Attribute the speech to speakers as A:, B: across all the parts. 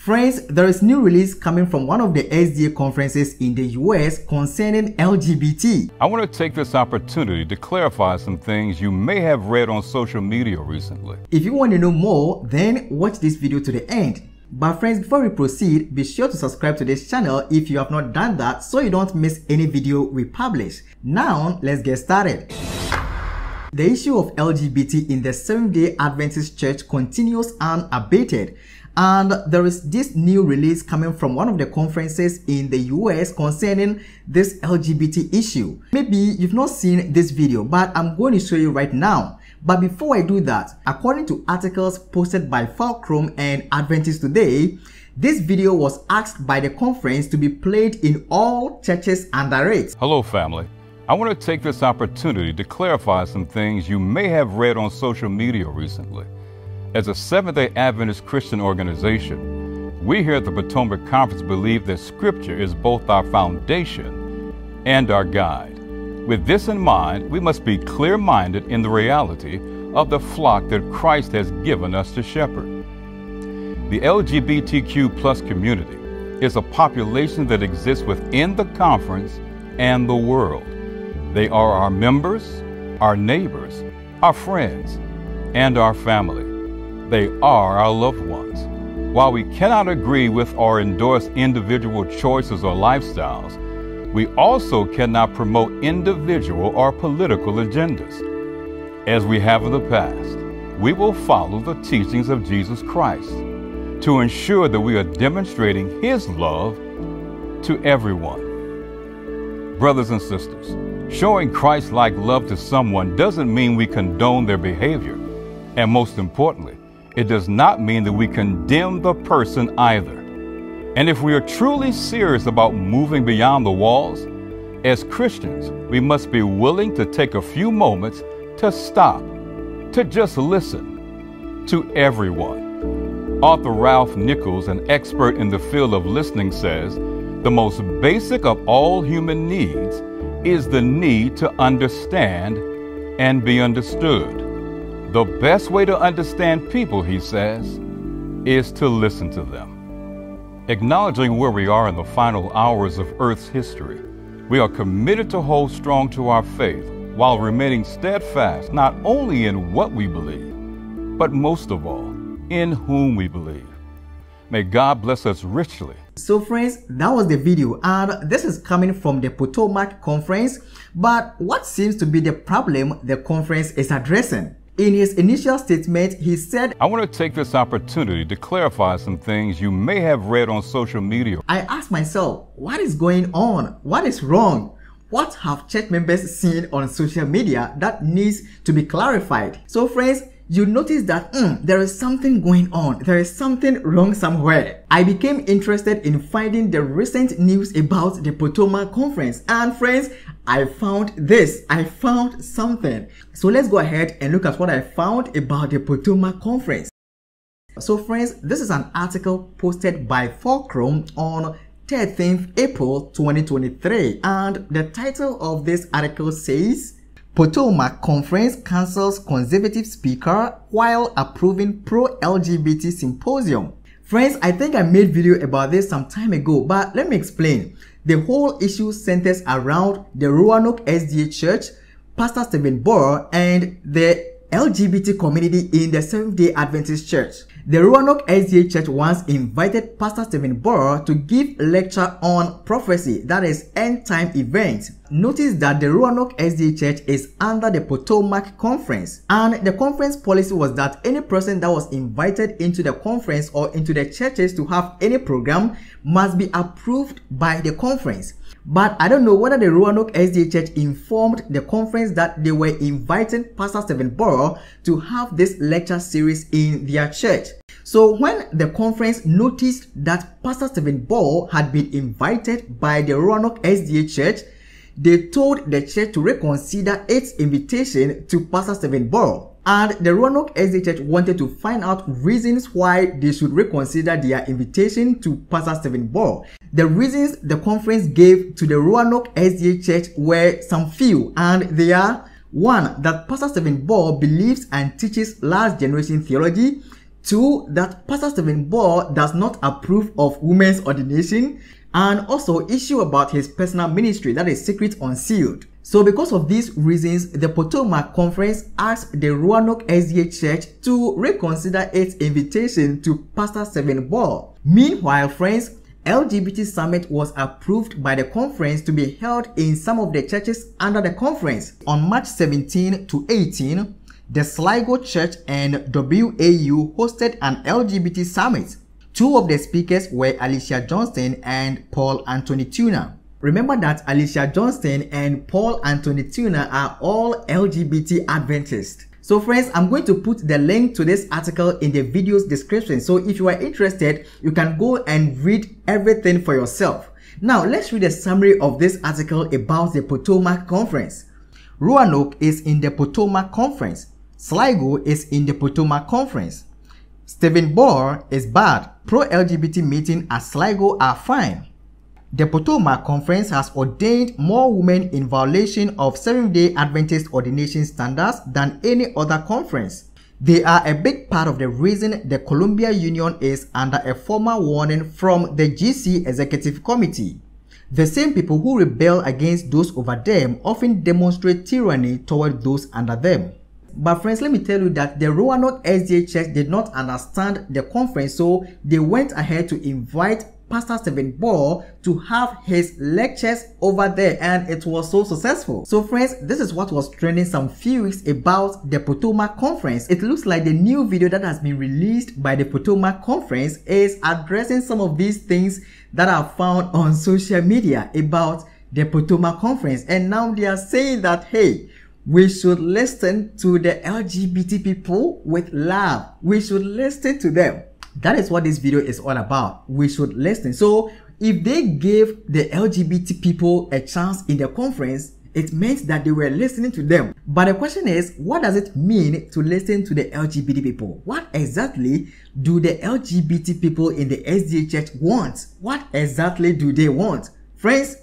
A: Friends, there is new release coming from one of the SDA conferences in the US concerning LGBT.
B: I want to take this opportunity to clarify some things you may have read on social media recently.
A: If you want to know more, then watch this video to the end. But friends, before we proceed, be sure to subscribe to this channel if you have not done that so you don't miss any video we publish. Now, let's get started. The issue of LGBT in the Seventh-day Adventist Church continues unabated. And there is this new release coming from one of the conferences in the US concerning this LGBT issue. Maybe you've not seen this video, but I'm going to show you right now. But before I do that, according to articles posted by Fulcrum and Adventist Today, this video was asked by the conference to be played in all churches under it.
B: Hello, family. I want to take this opportunity to clarify some things you may have read on social media recently. As a Seventh-day Adventist Christian organization, we here at the Potomac Conference believe that Scripture is both our foundation and our guide. With this in mind, we must be clear-minded in the reality of the flock that Christ has given us to shepherd. The LGBTQ+ community is a population that exists within the conference and the world. They are our members, our neighbors, our friends, and our family. They are our loved ones. While we cannot agree with or endorse individual choices or lifestyles, we also cannot promote individual or political agendas. As we have in the past, we will follow the teachings of Jesus Christ to ensure that we are demonstrating His love to everyone. Brothers and sisters, showing Christ-like love to someone doesn't mean we condone their behavior, and most importantly, it does not mean that we condemn the person either. And if we are truly serious about moving beyond the walls, as Christians, we must be willing to take a few moments to stop, to just listen to everyone. Author Ralph Nichols, an expert in the field of listening, says, the most basic of all human needs is the need to understand and be understood. The best way to understand people, he says, is to listen to them. Acknowledging where we are in the final hours of Earth's history, we are committed to hold strong to our faith while remaining steadfast not only in what we believe, but most of all, in whom we believe. May God bless us richly.
A: So friends, that was the video, and this is coming from the Potomac Conference. But what seems to be the problem the conference is addressing? In his initial statement, he said,
B: I want to take this opportunity to clarify some things you may have read on social media.
A: I asked myself, what is going on? What is wrong? What have church members seen on social media that needs to be clarified? So friends, you notice that there is something going on. There is something wrong somewhere. I became interested in finding the recent news about the Potomac Conference. And friends, I found this. I found something. So let's go ahead and look at what I found about the Potomac Conference. So friends, this is an article posted by Fulcrum on 13th April 2023. And the title of this article says, Potomac Conference cancels conservative speaker while approving pro-LGBT symposium. Friends, I think I made video about this some time ago, but let me explain. The whole issue centers around the Roanoke SDA Church, Pastor Stephen Burr, and the LGBT community in the Seventh-day Adventist Church. The Roanoke SDA Church once invited Pastor Stephen Burr to give a lecture on prophecy, that is end-time events. Notice that the Roanoke SDA Church is under the Potomac Conference, and the conference policy was that any person that was invited into the conference or into the churches to have any program must be approved by the conference. But I don't know whether the Roanoke SDA Church informed the conference that they were inviting Pastor Stephen Burr to have this lecture series in their church. So when the conference noticed that Pastor Stephen Burr had been invited by the Roanoke SDA Church, they told the church to reconsider its invitation to Pastor Stephen Burr. And the Roanoke SDA Church wanted to find out reasons why they should reconsider their invitation to Pastor Stephen Burr. The reasons the conference gave to the Roanoke SDA Church were some few, and they are: 1. That Pastor Stephen Burr believes and teaches last generation theology. 2, that Pastor Stephen Ball does not approve of women's ordination, and also issue about his personal ministry that is secret unsealed. So because of these reasons, the Potomac Conference asked the Roanoke SDA Church to reconsider its invitation to Pastor Stephen Ball. Meanwhile, friends, LGBT Summit was approved by the conference to be held in some of the churches under the conference. On March 17 to 18, the Sligo Church and WAU hosted an LGBT Summit. 2 of the speakers were Alicia Johnston and Paul Anthony Tuna. Remember that Alicia Johnston and Paul Anthony Tuna are all LGBT Adventists. So friends, I'm going to put the link to this article in the video's description. So if you are interested, you can go and read everything for yourself. Now let's read a summary of this article about the Potomac Conference. Roanoke is in the Potomac Conference. Sligo is in the Potomac Conference. Stephen Ball is bad. Pro-LGBT meeting at Sligo are fine. The Potomac Conference has ordained more women in violation of Seventh-day Adventist ordination standards than any other conference. They are a big part of the reason the Columbia Union is under a formal warning from the GC Executive Committee. The same people who rebel against those over them often demonstrate tyranny toward those under them. But friends, let me tell you that the Roanoke SDA Church did not understand the conference, so they went ahead to invite Pastor Stephen Ball to have his lectures over there, and it was so successful. So friends, this is what was trending some few weeks about the Potomac Conference. It looks like the new video that has been released by the Potomac Conference is addressing some of these things that are found on social media about the Potomac Conference, and now they are saying that, hey, we should listen to the LGBT people with love. We should listen to them. That is what this video is all about. We should listen. So if they gave the LGBT people a chance in the conference, it meant that they were listening to them. But the question is, what does it mean to listen to the LGBT people? What exactly do the LGBT people in the SDA Church want? What exactly do they want? Friends,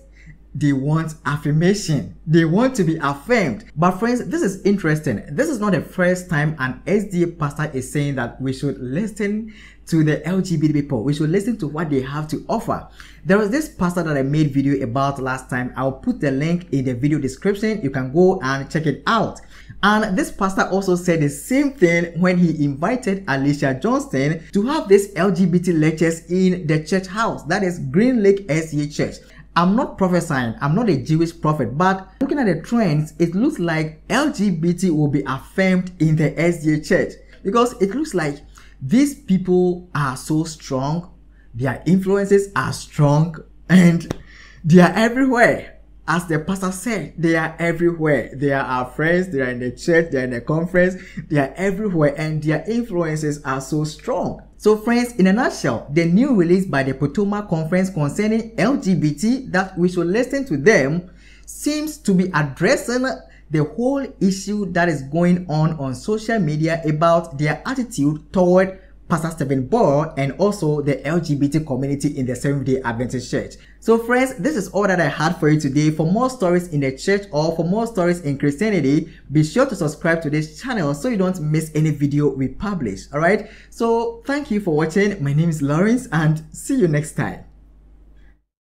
A: they want affirmation. They want to be affirmed. But friends, this is interesting. This is not the first time an SDA pastor is saying that we should listen to the LGBT people. We should listen to what they have to offer. There was this pastor that I made video about last time. I'll put the link in the video description. You can go and check it out. And this pastor also said the same thing when he invited Alicia Johnston to have these LGBT lectures in the church house. That is Green Lake SDA Church. I'm not prophesying, I'm not a Jewish prophet, but looking at the trends, it looks like LGBT will be affirmed in the SDA Church, because it looks like these people are so strong, their influences are strong, and they are everywhere. As the pastor said, they are everywhere. They are our friends, they are in the church, they are in the conference, they are everywhere, and their influences are so strong. So friends, in a nutshell, the new release by the Potomac Conference concerning LGBT, that we should listen to them, seems to be addressing the whole issue that is going on social media about their attitude toward Pastor Stephen Ball and also the LGBT community in the Seventh-day Adventist Church. So friends, this is all that I had for you today. For more stories in the church or for more stories in Christianity, be sure to subscribe to this channel so you don't miss any video we publish. Alright, so thank you for watching. My name is Lawrence and see you next time.